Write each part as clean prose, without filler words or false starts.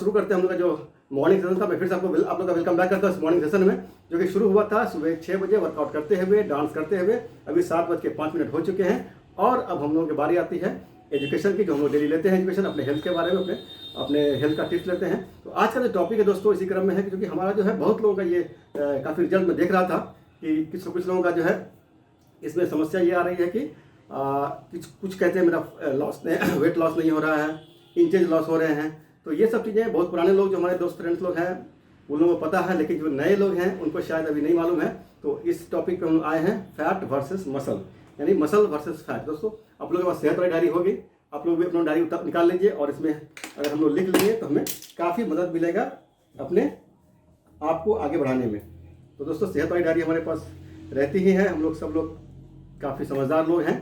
शुरू करते हैं हम लोग का जो मॉर्निंग सेशन था। मैं फिर से आप लोग का वेलकम बैक करता हूँ इस मॉर्निंग सेशन में, जो कि शुरू हुआ था सुबह 6 बजे वर्कआउट करते हुए, डांस करते हुए। अभी 7:05 हो चुके हैं और अब हम लोगों की बारी आती है एजुकेशन की, जो हम लोग डेली लेते हैं एजुकेशन अपने हेल्थ के बारे में, अपने हेल्थ का टिप्स लेते हैं। तो आज का जो टॉपिक है दोस्तों इसी क्रम में है, क्योंकि हमारा जो है बहुत लोगों का ये काफ़ी रिजल्ट में देख रहा था कि कुछ लोगों का जो है इसमें समस्या ये आ रही है कि कुछ कहते हैं मेरा लॉस वेट लॉस नहीं हो रहा है, इंचेज लॉस हो रहे हैं। तो ये सब चीज़ें बहुत पुराने लोग जो हमारे दोस्त फ्रेंड्स लोग हैं उन लोगों को पता है, लेकिन जो नए लोग हैं उनको शायद अभी नहीं मालूम है। तो इस टॉपिक पे हम आए हैं फैट वर्सेस मसल, यानी मसल वर्सेस फैट। दोस्तों आप लोगों के पास सेहत वाली डायरी होगी, आप लोग भी अपना डायरी निकाल लीजिए और इसमें अगर हम लोग लिख लेंगे तो हमें काफ़ी मदद मिलेगा अपने आप को आगे बढ़ाने में। तो दोस्तों सेहत वाली डायरी हमारे पास रहती ही है, हम लोग सब लोग काफ़ी समझदार लोग हैं।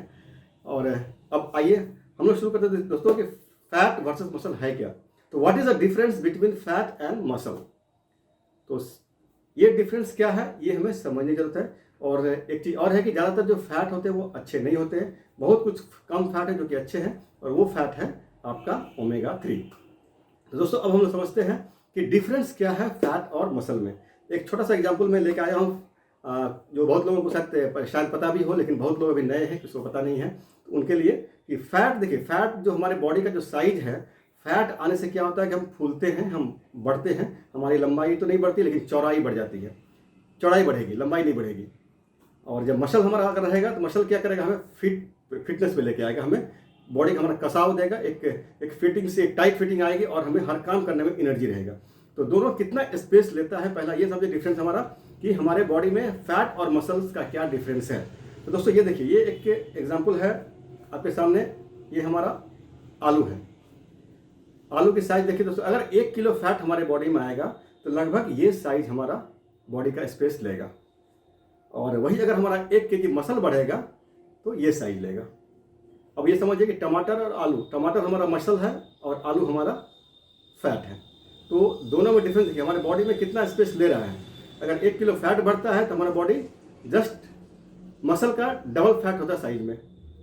और अब आइए हम लोग शुरू करते हैं दोस्तों कि फैट वर्सेस मसल है क्या। तो what is the difference between fat and muscle. तो ये डिफरेंस क्या है ये हमें समझने की जरूरत है। और एक चीज़ और है कि ज़्यादातर जो फैट होते हैं वो अच्छे नहीं होते हैं, बहुत कुछ कम फैट है जो कि अच्छे हैं, और वो फैट है आपका ओमेगा 3। तो दोस्तों अब हम लोग समझते हैं कि डिफरेंस क्या है फैट और मसल में। एक छोटा सा एग्जाम्पल मैं लेके आया हूँ जो बहुत लोगों को शायद पता भी हो, लेकिन बहुत लोग अभी नए हैं किसी को पता नहीं है, तो उनके लिए कि फैट, देखिए फैट जो हमारे बॉडी का जो साइज है, फैट आने से क्या होता है कि हम फूलते हैं, हम बढ़ते हैं, हमारी लंबाई तो नहीं बढ़ती लेकिन चौड़ाई बढ़ जाती है, चौड़ाई बढ़ेगी, लंबाई नहीं बढ़ेगी। और जब मसल हमारा अगर रहेगा तो मसल क्या करेगा, हमें फिटनेस पे लेके आएगा, हमें बॉडी का हमारा कसाव देगा, एक फिटिंग से एक टाइट फिटिंग आएगी और हमें हर काम करने में एनर्जी रहेगा। तो दोनों कितना स्पेस लेता है, पहला ये समझे डिफरेंस हमारा कि हमारे बॉडी में फैट और मसल्स का क्या डिफरेंस है। तो दोस्तों ये देखिए, ये एक एग्जांपल है आपके सामने, ये हमारा आलू है। आलू की साइज देखिए दोस्तों, अगर 1 किलो फैट हमारे बॉडी में आएगा तो लगभग ये साइज हमारा बॉडी का स्पेस लेगा, और वही अगर हमारा 1 केजी मसल बढ़ेगा तो ये साइज लेगा। अब ये समझिए कि टमाटर और आलू, टमाटर हमारा मसल है और आलू हमारा फैट है। तो दोनों में डिफरेंस देखिए, हमारे बॉडी में कितना स्पेस ले रहा है। अगर 1 किलो फैट बढ़ता है तो हमारा बॉडी जस्ट मसल का डबल फैट होता है साइज में,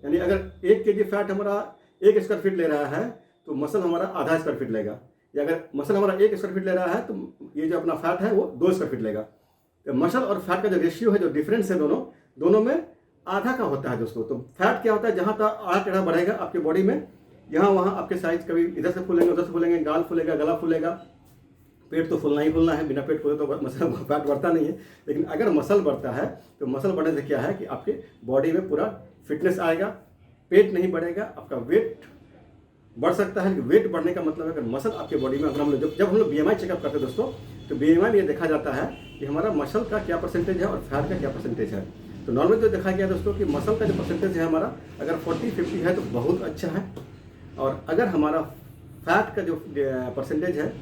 यानी अगर 1 केजी फैट हमारा 1 स्क्वायर फीट ले रहा है तो मसल हमारा आधा स्क्वायर फीट लेगा, या अगर मसल हमारा 1 स्क्वायर फीट ले रहा है तो ये जो अपना फैट है वो 2 स्क्वायर फीट लेगा। तो मसल और फैट का जो रेशियो है, जो डिफरेंस है दोनों में आधा का होता है दोस्तों। तो फैट क्या होता है, जहाँ तक आधा टेढ़ा बढ़ेगा आपके बॉडी में, यहाँ वहाँ आपके साइज कभी इधर से फूलेंगे उधर से फूलेंगे, गाल फूलेगा, गला फूलेगा, पेट तो फूलना ही फूलना है, बिना पेट फूले तो मसल फैट बढ़ता नहीं है। लेकिन अगर मसल बढ़ता है तो मसल बढ़ने से क्या है कि आपके बॉडी में पूरा फिटनेस आएगा, पेट नहीं बढ़ेगा, आपका वेट बढ़ सकता है। वेट बढ़ने का मतलब है अगर मसल आपके बॉडी में, अगर हम लोग जब हम लोग BMI चेकअप करते हैं दोस्तों, तो BMI में ये देखा जाता है कि हमारा मसल का क्या परसेंटेज है और फैट का क्या परसेंटेज है। तो नॉर्मल जो देखा गया दोस्तों कि मसल का जो परसेंटेज है हमारा अगर 40-50 है तो बहुत अच्छा है, और अगर हमारा फैट का जो परसेंटेज है,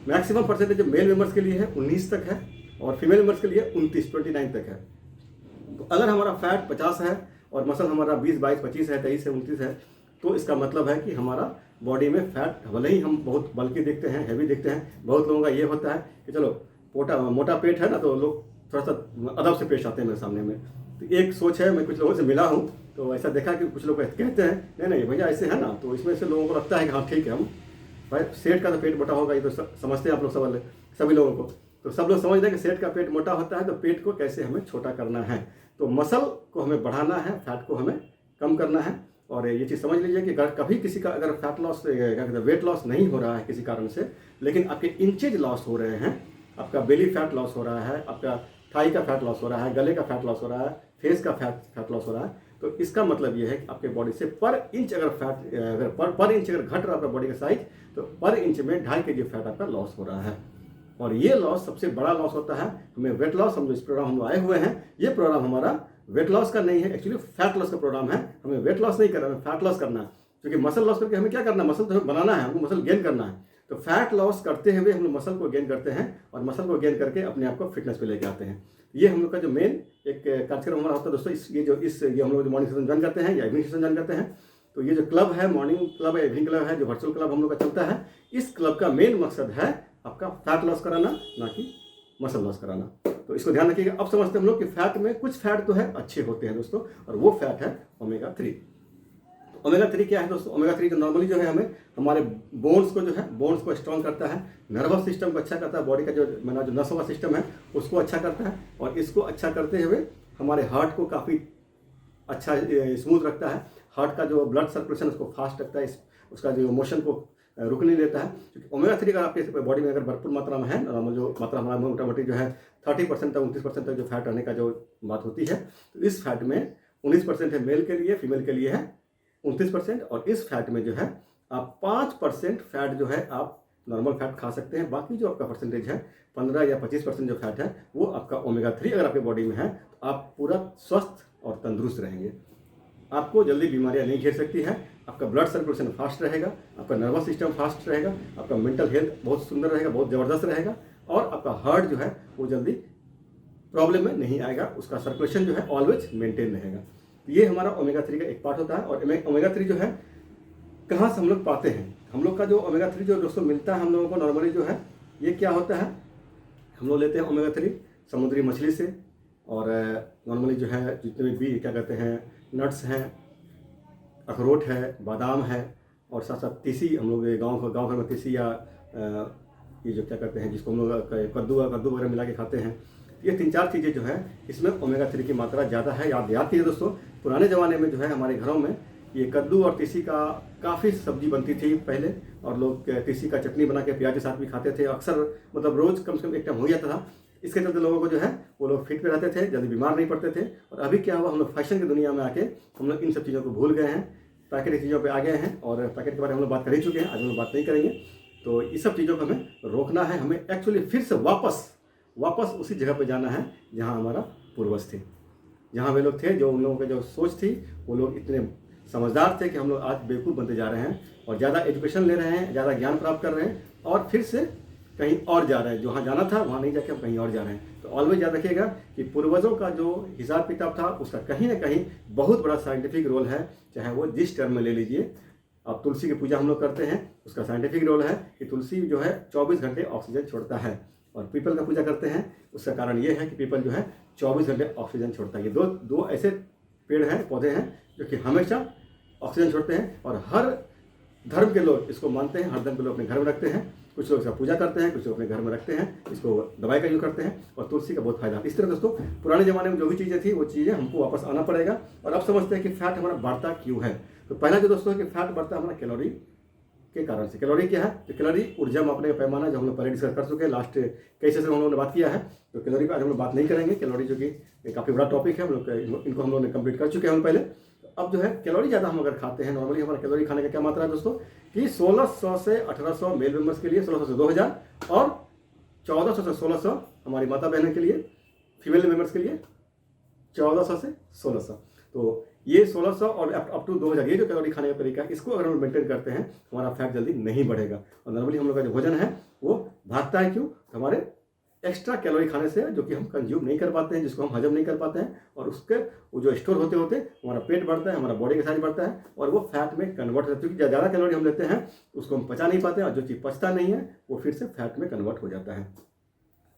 मैक्सिमम परसेंटेज जो मेल मेंबर्स के लिए है 19 तक है और फीमेल मेंबर्स के लिए 29 तक है। तो अगर हमारा फैट 50 है और मसल हमारा 20, 22, 25 है, 23 है, 29 है, तो इसका मतलब है कि हमारा बॉडी में फैट, भले ही हम बहुत बल्कि दिखते हैं, हैवी दिखते हैं, बहुत लोगों का ये होता है कि चलो मोटा पेट है ना, तो लोग थोड़ा सा अदब से पेश आते हैं मेरे सामने में। तो एक सोच है, मैं कुछ लोगों से मिला हूँ तो ऐसा देखा कि कुछ लोग कहते हैं नहीं भैया ऐसे है ना, तो इसमें से लोगों को लगता है कि हाँ ठीक है, हम भाई सेठ का तो पेट मोटा होगा, ये तो समझते हैं आप लोग सभी लोगों को। तो सब लोग समझते हैं कि सेठ का पेट मोटा होता है, तो पेट को कैसे हमें छोटा करना है। तो मसल को हमें बढ़ाना है, फैट को हमें कम करना है। और ये चीज़ समझ लीजिए कि अगर कभी किसी का अगर फैट लॉस, वेट लॉस नहीं हो रहा है किसी कारण से, लेकिन आपके इंचेज लॉस हो रहे हैं, आपका बेली फैट लॉस हो रहा है, आपका थाई का फैट लॉस हो रहा है, गले का फैट लॉस हो रहा है, फेस का फैट लॉस हो रहा है, तो इसका मतलब ये है कि आपके बॉडी से पर इंच अगर फैट, अगर पर इंच अगर घट रहा है आपका बॉडी का साइज, तो पर इंच में 2.5 kg फैट आपका लॉस हो रहा है। और ये लॉस सबसे बड़ा लॉस होता है। हमें वेट लॉस, हम जो इस प्रोग्राम हम आए हुए हैं, ये प्रोग्राम हमारा वेट लॉस का नहीं है, एक्चुअली फैट लॉस का प्रोग्राम है। हमें वेट लॉस नहीं करना, हमें फैट लॉस करना है, क्योंकि मसल लॉस करके हमें क्या करना है, मसल तो हमें बनाना है, हमको मसल गेन करना है। तो फैट लॉस करते हुए हम लोग मसल को गेन करते हैं, और मसल को गेन करके अपने आप को फिटनेस पे लेके आते हैं। ये हम लोग का जो मेन एक कार्यक्रम हमारा होता है दोस्तों। ये हम लोग जो मॉर्निंग सेशन ज्वाइन करते हैं या इवनिंग सेशन ज्वाइन करते हैं, तो ये जो क्लब है, मॉर्निंग क्लब है, इवनिंग क्लब है, जो वर्चुअल क्लब हम लोग का चलता है, इस क्लब का मेन मकसद है आपका फैट लॉस कराना, ना कि मसल लॉस कराना। तो इसको ध्यान रखिएगा। अब समझते हैं हम लोग कि फैट में कुछ फैट तो है अच्छे होते हैं दोस्तों, और वो फैट है ओमेगा 3। ओमेगा 3 क्या है दोस्तों? ओमेगा 3 जो नॉर्मली जो है हमें हमारे बोन्स को जो है बोन्स को स्ट्रॉन्ग करता है, नर्वस सिस्टम को अच्छा करता है, बॉडी का जो मेरा जो नसों का सिस्टम है उसको अच्छा करता है, और इसको अच्छा करते हुए हमारे हार्ट को काफ़ी अच्छा स्मूथ रखता है। हार्ट का जो ब्लड सर्कुलेशन उसको फास्ट रखता है, उसका जो मोशन को रुकने नहीं देता है। क्योंकि ओमेगा 3 अगर आपके बॉडी में अगर भरपूर मात्रा में है, नॉर्मल जो मात्रा हमारा मोटामोटी जो है 30% तक 29% तक जो फैट रहने का जो बात होती है, तो इस फैट में 19% है मेल के लिए, फीमेल के लिए है 29%, और इस फैट में जो है आप 5% फैट जो है आप नॉर्मल फैट खा सकते हैं। बाकी जो आपका परसेंटेज है 15 या 25% जो फैट है वो आपका ओमेगा 3 अगर आपके बॉडी में है तो आप पूरा स्वस्थ और तंदुरुस्त रहेंगे। आपको जल्दी बीमारियां नहीं घेर सकती है, आपका ब्लड सर्कुलेशन फास्ट रहेगा, आपका नर्वस सिस्टम फास्ट रहेगा, आपका मेंटल हेल्थ बहुत सुंदर रहेगा, बहुत ज़बरदस्त रहेगा, और आपका हार्ट जो है वो जल्दी प्रॉब्लम में नहीं आएगा, उसका सर्कुलेशन जो है ऑलवेज मेंटेन रहेगा। ये हमारा ओमेगा 3 का एक पार्ट होता है। और ओमेगा 3 जो है कहाँ से हम लोग पाते हैं? हम लोग का जो ओमेगा 3 जो दोस्तों मिलता है हम लोगों को नॉर्मली जो है, ये क्या होता है, हम लोग लेते हैं ओमेगा 3 समुद्री मछली से, और नॉर्मली जो है जितने भी क्या कहते हैं नट्स हैं, अखरोट है, बादाम है, और साथ साथ तीसी, हम लोग गांव घर में तीसी या ये जो क्या कहते हैं जिसको हम लोग कद्दू वगैरह मिला के खाते हैं। ये 3-4 चीज़ें जो है इसमें ओमेगा 3 की मात्रा ज़्यादा है। याद कीजिए दोस्तों, पुराने ज़माने में जो है हमारे घरों में ये कद्दू और तीसी का काफ़ी सब्जी बनती थी पहले, और लोग तीसी का चटनी बना के प्याज के साथ भी खाते थे अक्सर, मतलब रोज़ कम से कम एक टाइम हो जाता था। इसके चलते लोगों को जो है वो लोग फिट पे रहते थे, जल्दी बीमार नहीं पड़ते थे। और अभी क्या हुआ, हम लोग फैशन की दुनिया में आके हम लोग इन सब चीज़ों को भूल गए हैं, पैकेट चीज़ों पे आ गए हैं, और पैकेट के बारे में हम लोग बात कर ही चुके हैं, आज हम लोग बात नहीं करेंगे। तो इस सब चीज़ों को हमें रोकना है, हमें एक्चुअली फिर से वापस उसी जगह पे जाना है जहाँ हमारा पूर्वज थे, जहाँ वे लोग थे, जो उन लोगों की जो सोच थी, वो लोग इतने समझदार थे कि हम लोग आज बेवकूफ़ बनते जा रहे हैं और ज़्यादा एजुकेशन ले रहे हैं, ज़्यादा ज्ञान प्राप्त कर रहे हैं, और फिर से कहीं और जा रहे हैं, जहाँ जाना था वहाँ नहीं जाके हम कहीं और जा रहे हैं। तो ऑलवेज याद रखिएगा कि पूर्वजों का जो हिसाब किताब था उसका कहीं ना कहीं बहुत बड़ा साइंटिफिक रोल है, चाहे वो जिस टर्म में ले लीजिए। अब तुलसी की पूजा हम लोग करते हैं, उसका साइंटिफिक रोल है कि तुलसी जो है 24 घंटे ऑक्सीजन छोड़ता है, और पीपल का पूजा करते हैं, उसका कारण ये है कि पीपल जो है 24 घंटे ऑक्सीजन छोड़ता है। ये दो ऐसे पेड़ हैं, पौधे हैं जो कि हमेशा ऑक्सीजन छोड़ते हैं, और हर धर्म के लोग इसको मानते हैं, हर धर्म के लोग अपने घर में रखते हैं। कुछ लोग इसका पूजा करते हैं, कुछ लोग अपने घर में रखते हैं, इसको दवाई का यूज करते हैं, और तुलसी का बहुत फायदा है। इस तरह दोस्तों पुराने ज़माने में जो भी चीज़ें थी वो चीज़ें हमको वापस आना पड़ेगा। और अब समझते हैं कि फैट हमारा बढ़ता क्यों है। तो पहला जो दोस्तों है कि फैट बढ़ता है हमारा कैलोरी के कारण से। कैलोरी क्या है? तो कैलोरी ऊर्जा मापने का पैमाना, जो हम लोग पहले डिस्कस कर चुके हैं, लास्ट कई सेशन हम लोगों ने बात किया है। तो कैलोरी पर आज हम लोग बात नहीं करेंगे, कैलोरी जो कि काफ़ी बड़ा टॉपिक है, हम लोग इनको हम लोग ने कंप्लीट कर चुके हैं पहले। अब जो है कैलोरी ज़्यादा हम अगर खाते हैं, नॉर्मली हमारा कैलोरी खाने का क्या मात्रा है दोस्तों कि 1600 से 1800 मेल मेंबर्स के लिए, 1600 से 2000, और 1400 से 1600 हमारी माता बहनों के लिए, फीमेल मेंबर्स के लिए 1400 से 1600। तो ये 1600 और अप टू 2000 ये जो कैलोरी खाने का तरीका है, इसको अगर हम मेंटेन करते हैं हमारा फैट जल्दी नहीं बढ़ेगा। और नॉर्मली हम लोग का जो भोजन है वो भागता है, क्यों? तो हमारे एक्स्ट्रा कैलोरी खाने से, जो कि हम कंज्यूम नहीं कर पाते हैं, जिसको हम हजम नहीं कर पाते हैं, और उसके वो जो स्टोर होते होते हमारा पेट बढ़ता है, हमारा बॉडी का साइज बढ़ता है, और वो फैट में कन्वर्ट होता है। क्योंकि ज़्यादा कैलोरी हम लेते हैं उसको हम पचा नहीं पाते हैं, और जो चीज़ पचता नहीं है वो फिर से फैट में कन्वर्ट हो जाता है।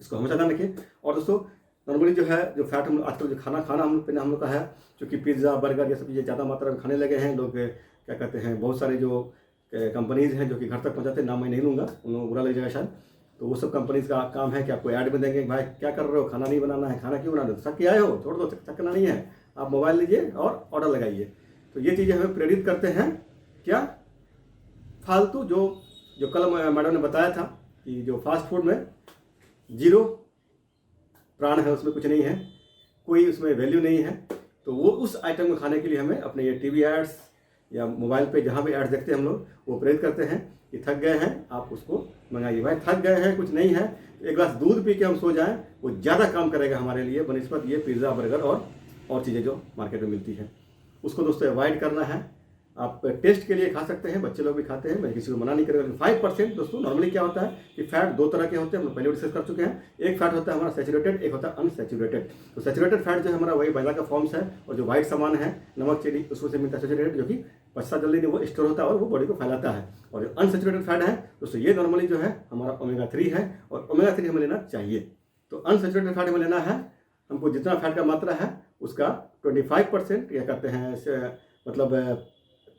इसको हमेशा ध्यान रखिए। और दोस्तों नॉर्मली जो है जो फैट हम आजकल जो खाना हम लोग का है, जो कि पिज़्ज़ा बर्गर ये सब चीज़ें ज़्यादा मात्रा में खाने लगे हैं लोग, क्या कहते हैं, बहुत सारे जो कंपनीज़ हैं जो कि घर तक पहुँचाते हैं, नाम मैं नहीं लूँगा, उन लोगों को बुरा लग जाएगा शायद। तो वो सब कंपनीज़ का काम है कि आपको ऐड में देंगे, भाई क्या कर रहे हो, खाना नहीं बनाना है, खाना क्यों बना रहे हो, थक के आए हो, छोड़ दो, थकना नहीं है, आप मोबाइल लीजिए और ऑर्डर लगाइए। तो ये चीज़ें हमें प्रेरित करते हैं क्या, फालतू जो कल मैडम ने बताया था कि जो फास्ट फूड में जीरो प्राण है, उसमें कुछ नहीं है, कोई उसमें वैल्यू नहीं है। तो वो उस आइटम को खाने के लिए हमें अपने ये टीवी एड्स या मोबाइल पे जहाँ भी एड्स देखते हैं हम लोग, वो प्रेरित करते हैं कि थक गए हैं आप उसको मंगाइए। भाई थक गए हैं, कुछ नहीं है, एक गिलास दूध पी के हम सो जाएं, वो ज़्यादा काम करेगा हमारे लिए बनिस्बत ये पिज़्ज़ा बर्गर और चीज़ें जो मार्केट में मिलती है। उसको दोस्तों अवॉइड करना है। आप टेस्ट के लिए खा सकते हैं, बच्चे लोग भी खाते हैं, मैं किसी को मना नहीं करूँगा। 5% दोस्तों नॉर्मली क्या होता है कि फैट दो तरह के होते हैं, हम लोग पहले डिस्कस कर चुके हैं। एक फैट होता है हमारा सैचुरेटेड, एक होता है अनसैचुरेटेड। तो सैचुरेटेड फैट जो है हमारा वही मैदा का फॉर्म्स है, और जो व्हाइट सामान है नमक चीनी उसमें से मिलता है सैचुरेटेड, जो कि पचता जल्दी नहीं, वो स्टोर होता है और वो बॉडी को फैलाता है। और जो अनसैचुरेटेड फैट है दोस्तों ये नॉर्मली जो है हमारा ओमेगा 3 है, और ओमेगा 3 हमें लेना चाहिए। तो अनसैचुरेटेड फैट हमें लेना है, हमको जितना फैट का मात्रा है उसका 25% या कहते हैं मतलब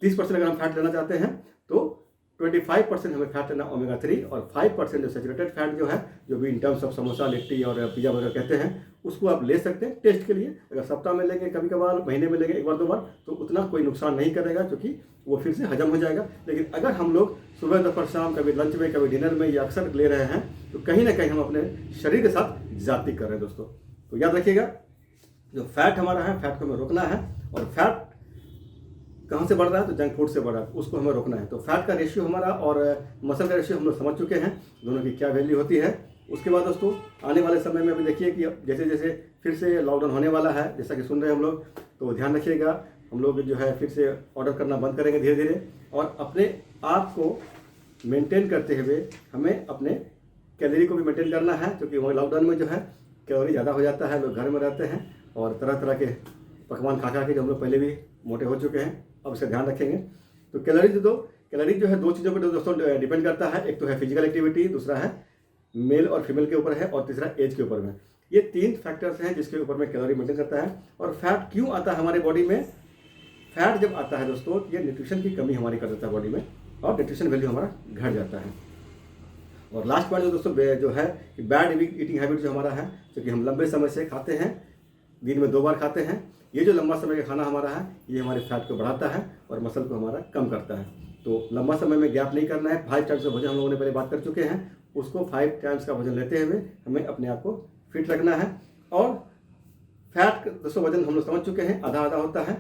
30% अगर हम फैट लेना चाहते हैं तो 25% हमें फैट लेना ओमेगा 3 और 5% जो सैचुरेटेड फैट जो है, जो भी in terms of samosa litti और पिज़्ज़ा बर्गर कहते हैं, उसको आप ले सकते हैं टेस्ट के लिए। अगर सप्ताह में लेंगे, कभी कभार महीने में लेंगे 1 बार 2 बार, तो उतना कोई नुकसान नहीं करेगा, क्योंकि वो फिर से हजम हो जाएगा। लेकिन अगर हम लोग सुबह दोपहर शाम, कभी लंच में कभी डिनर में या अक्सर ले रहे हैं, तो कहीं ना कहीं हम अपने शरीर के साथ जाती कर रहे हैं दोस्तों। तो याद रखिएगा, जो फैट हमारा है, फैट को हमें रोकना है। और फैट कहाँ से बढ़ रहा है? तो जंक फूड से बढ़ रहा है, उसको हमें रोकना है। तो फैट का रेशियो हमारा और मसल का रेशियो हम लोग समझ चुके हैं, दोनों की क्या वैल्यू होती है। उसके बाद दोस्तों आने वाले समय में अभी देखिए कि जैसे जैसे फिर से लॉकडाउन होने वाला है, जैसा कि सुन रहे हैं हम लोग, तो ध्यान रखिएगा, हम लोग जो है फिर से ऑर्डर करना बंद करेंगे धीरे धीरे। और अपने आप को मेंटेन करते हुए हमें अपने कैलोरी को भी मेंटेन करना है, क्योंकि वहाँ लॉकडाउन में जो है कैलोरी ज़्यादा हो जाता है, लोग घर में रहते हैं और तरह तरह के पकवान खा खा के जो हम लोग पहले भी मोटे हो चुके हैं, अब इसका ध्यान रखेंगे। तो कैलोरी जो है 2 चीज़ों पर दोस्तों डिपेंड करता है। एक तो है फिजिकल एक्टिविटी, दूसरा है मेल और फीमेल के ऊपर है, और तीसरा एज के ऊपर में। ये 3 फैक्टर्स हैं जिसके ऊपर में कैलोरी मेंटेन करता है। और फैट क्यों आता है हमारे बॉडी में? फैट जब आता है दोस्तों, ये न्यूट्रिशन की कमी हमारी कर देता है बॉडी में, और न्यूट्रिशन वैल्यू हमारा घट जाता है। और लास्ट पॉइंट जो दोस्तों जो है कि बैड ईटिंग हैबिट जो हमारा है, क्योंकि हम लंबे समय से खाते हैं, दिन में 2 बार खाते हैं, ये जो लंबा समय का खाना हमारा है, ये हमारे फैट को बढ़ाता है और मसल को हमारा कम करता है। तो लंबा समय में गैप नहीं करना है। 5 टाइम्स का भोजन हम लोगों ने पहले बात कर चुके हैं, उसको 5 टाइम्स का भोजन लेते हुए हमें अपने आप को फिट रखना है। और फैट दोस्तों वजन हम लोग समझ चुके हैं, आधा आधा होता है।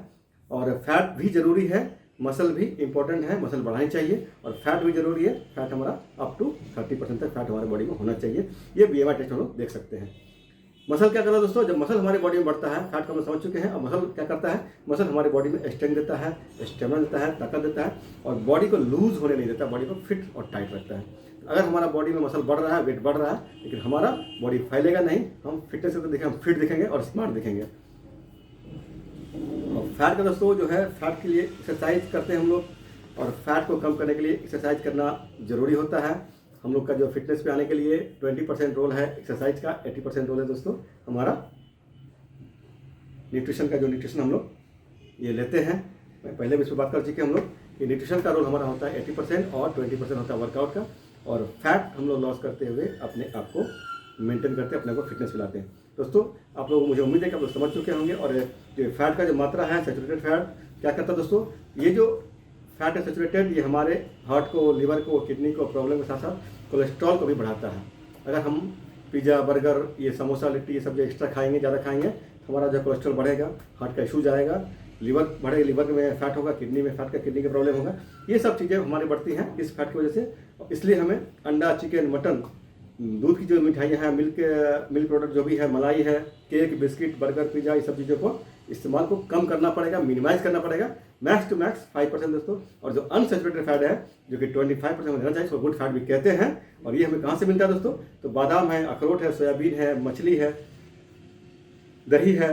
और फैट भी जरूरी है, मसल भी इंपॉर्टेंट है, मसल बढ़ानी चाहिए, और फैट भी जरूरी है। फैट हमारा अप टू 30% तक फैट हमारे बॉडी में होना चाहिए। ये BMI टेस्ट हम लोग देख सकते हैं। मसल क्या करता है दोस्तों? जब मसल हमारी बॉडी में बढ़ता है, फैट को हम समझ चुके हैं, अब मसल क्या करता है? मसल हमारी बॉडी में स्ट्रेंथ देता है, स्टेमिना देता है, ताकत देता है, और बॉडी को लूज होने नहीं देता, बॉडी को फिट और टाइट रखता है। अगर हमारा बॉडी में मसल बढ़ रहा है, वेट बढ़ रहा है, लेकिन हमारा बॉडी फैलेगा नहीं, हम फिटनेस से तो देखें, हम फिट दिखेंगे और स्मार्ट दिखेंगे। और फैट का दोस्तों जो है, फैट के लिए एक्सरसाइज करते हैं हम लोग, और फैट को कम करने के लिए एक्सरसाइज करना जरूरी होता है। हम लोग का जो फिटनेस पे आने के लिए 20% रोल है एक्सरसाइज का, 80% रोल है दोस्तों हमारा न्यूट्रिशन का। जो न्यूट्रिशन हम लोग ये लेते हैं, मैं पहले भी इस पर बात कर चुके हम लोग कि न्यूट्रिशन का रोल हमारा होता है 80% और 20% होता है वर्कआउट का। और फैट हम लोग लॉस करते हुए अपने आप को मेंटेन करते हैं, अपने को फिटनेस मिलाते हैं। दोस्तों आप लोग, मुझे उम्मीद है कि आप लोग समझ चुके होंगे। और जो फैट का जो मात्रा है, सैचुरेटेड फैट क्या करता है दोस्तों? ये जो फैट है सैचुरेटेड, ये हमारे हार्ट को, लिवर को, किडनी को प्रॉब्लम के साथ साथ कोलेस्ट्रॉल को भी बढ़ाता है। अगर हम पिज़्ज़ा बर्गर, ये समोसा लिट्टी, ये सब जो एक्स्ट्रा खाएंगे, ज़्यादा खाएंगे, हमारा जो कोलेस्ट्रॉल बढ़ेगा, हार्ट का इशू जाएगा, लिवर बढ़ेगा, लिवर में फैट होगा, किडनी में फैट का, किडनी की प्रॉब्लम होगा। ये सब चीज़ें हमारी बढ़ती हैं इस फैट की वजह से। इसलिए हमें अंडा, चिकन, मटन, दूध की जो मिठाइयाँ हैं, मिल्क प्रोडक्ट जो भी है, मलाई है, केक, बिस्किट, बर्गर, पिज़्ज़ा, ये सब चीज़ों को इस्तेमाल को कम करना पड़ेगा, मिनिमाइज करना पड़ेगा। मैक्स टू मैक्स 5% दोस्तों। और जो अनसैचुरेटेड फैट है, जो कि 25% में रहना चाहिए, उसको गुड फैट भी कहते हैं। और ये हमें कहाँ से मिलता है दोस्तों? तो बादाम है, अखरोट है, सोयाबीन है, मछली है, दही है,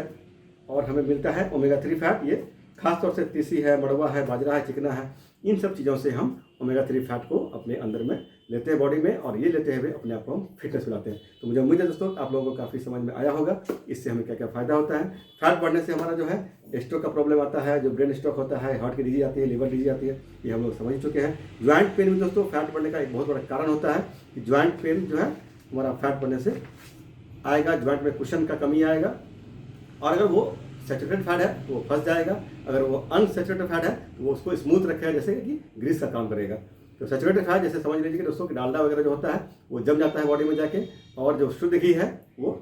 और हमें मिलता है ओमेगा 3 फैट। ये खासतौर से तीसी है, मड़वा है, बाजरा है, चिकना है, इन सब चीज़ों से हम ओमेगा 3 फैट को अपने अंदर में लेते हैं बॉडी में, और ये लेते हुए अपने आप को हम फिटनेस मिलाते हैं। तो मुझे उम्मीद है दोस्तों आप लोगों को काफ़ी समझ में आया होगा, इससे हमें क्या क्या फ़ायदा होता है। फैट बढ़ने से हमारा जो है स्ट्रोक का प्रॉब्लम आता है, जो ब्रेन स्ट्रोक होता है, हार्ट की डिजीज आती है, लिवर डिजीज आती है, ये हम लोग समझ चुके हैं। ज्वाइंट पेन भी दोस्तों फैट बढ़ने का एक बहुत बड़ा कारण होता है कि ज्वाइंट पेन जो है हमारा फैट बढ़ने से आएगा, ज्वाइंट में कुशन का कमी आएगा। और अगर वो सैचुरेटेड फैट है तो वो फंस जाएगा, अगर वो अनसैचुरेटेड फैट है तो वो उसको स्मूथ रखेगा, जैसे कि ग्रीस का काम करेगा। तो सैचुरेटेड फैट जैसे समझ लीजिए कि दोस्तों कि डालडा वगैरह जो होता है वो जम जाता है बॉडी में जाके, और जो शुद्ध घी है वो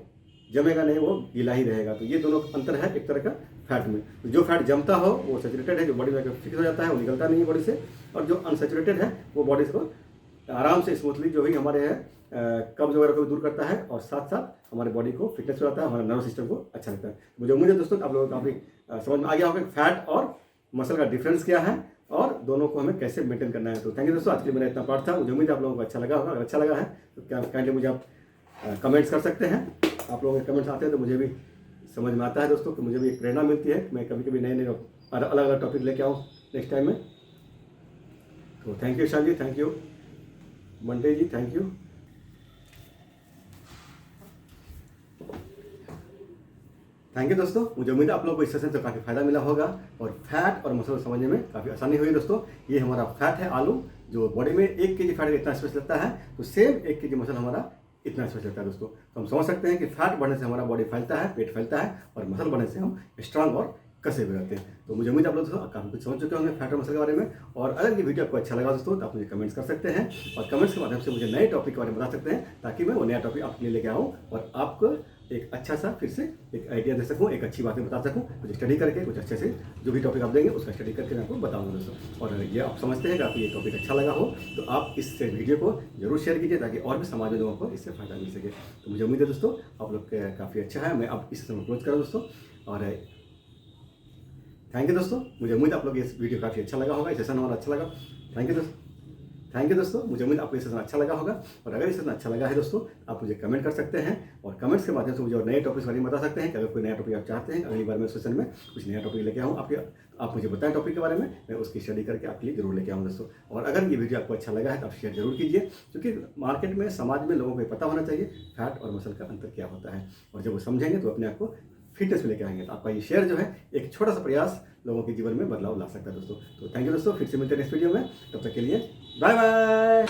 जमेगा नहीं, वो गीला ही रहेगा। तो ये दोनों अंतर है एक तरह का फैट में। तो जो फैट जमता हो वो सैचुरेटेड है, जो बॉडी में फिक्स हो जाता है, वो निकलता नहीं है बॉडी से। और जो अनसैचुरेटेड है वो बॉडी को आराम से स्मूथली जो भी हमारे है कब्ज वगैरह को भी दूर करता है, और साथ साथ हमारे बॉडी को फिटनेस बनाता है, हमारे नर्व सिस्टम को अच्छा लगता है। मुझे उम्मीद है दोस्तों आप लोगों को काफ़ी समझ में आ गया होगा फैट और मसल का डिफरेंस क्या है, और दोनों को हमें कैसे मेंटेन करना है। तो थैंक यू दोस्तों, आज के लिए मेरा इतना पार्ट था। मुझे उम्मीद है आप लोगों को अच्छा लगा होगा। अगर अच्छा लगा है तो क्या काइंडली मुझे आप कमेंट्स कर सकते हैं। आप लोगों के कमेंट्स आते हैं तो मुझे भी समझ में आता है दोस्तों, कि मुझे भी एक प्रेरणा मिलती है। मैं कभी कभी नए नए अलग अलग टॉपिक लेके आऊँ नेक्स्ट टाइम में। तो thank you Shaan ji, thank you Mande ji, thank you. Thank you दोस्तों। मुझे उम्मीद है आप लोगों को इस सेशन से काफ़ी फायदा मिला होगा और फैट और मसल समझने में काफ़ी आसानी हुई दोस्तों। ये हमारा फैट है आलू, जो बॉडी में 1 kg फैट इतना स्पेस लगता है, तो सेम 1 kg मसल हमारा इतना स्पेस लगता है दोस्तों। तो हम समझ सकते हैं कि फैट बढ़ने से हमारा बॉडी फैलता है, पेट फैलता है, और मसल बढ़ने से हम स्ट्रांग और कसे हुए रहते हैं। तो मुझे उम्मीद है आप लोग दोस्तों काफ़ी कुछ समझ चुके होंगे फैट और मसल के बारे में। और अगर ये वीडियो आपको अच्छा लगा दोस्तों तो आप मुझे कमेंट्स कर सकते हैं, और कमेंट्स के माध्यम से मुझे नए टॉपिक के बारे में बता सकते हैं, ताकि मैं वो नया टॉपिक आपके लिए लेके आऊँ और आपको एक अच्छा सा फिर से एक आइडिया दे सकूँ, एक अच्छी बातें बता सकूँ, कुछ स्टडी करके, कुछ अच्छे से जो भी टॉपिक आप देंगे उसका स्टडी करके मैं आपको बताऊँगा दोस्तों। और ये आप समझते हैं कि आपको ये टॉपिक अच्छा लगा हो तो आप इस वीडियो को जरूर शेयर कीजिए, ताकि और भी समाज में लोगों को इससे फायदा मिल सके। तो मुझे उम्मीद है दोस्तों आप लोग काफ़ी अच्छा है। मैं अब इस समय क्लोज करूँ दोस्तों, और थैंक यू दोस्तों। मुझे उम्मीद आप लोग इस वीडियो काफ़ी अच्छा लगा होगा, इस सेशन हमारा अच्छा लगा। थैंक यू दोस्तों। थैंक यू दोस्तों। मुझे उम्मीद आपको ये सेशन अच्छा लगा होगा, और अगर ये सेशन अच्छा लगा है दोस्तों आप मुझे कमेंट कर सकते हैं, और कमेंट्स के माध्यम से मुझे और नए टॉपिक्स बारे में बता सकते हैं कि अगर कोई नया टॉपिक आप चाहते हैं अगली बार मैं सेशन में कुछ नया टॉपिक लेके आऊँ आपके, आप मुझे बताएं टॉपिक के बारे में, मैं उसकी स्टडी करके आपके लिए जरूर लेके आऊँ दोस्तों। और अगर ये वीडियो आपको अच्छा लगा है तो आप शेयर जरूर कीजिए, क्योंकि मार्केट में, समाज में लोगों को पता होना चाहिए फैट और मसल का अंतर क्या होता है, और जब वो समझेंगे तो अपने आप को फिटनेस में लेके आएंगे। तो आपका ये शेयर जो है एक छोटा सा प्रयास लोगों के जीवन में बदलाव ला सकता है दोस्तों। तो थैंक यू दोस्तों, फिर से मिलते हैं नेक्स्ट वीडियो में, तब तक के लिए बाय बाय।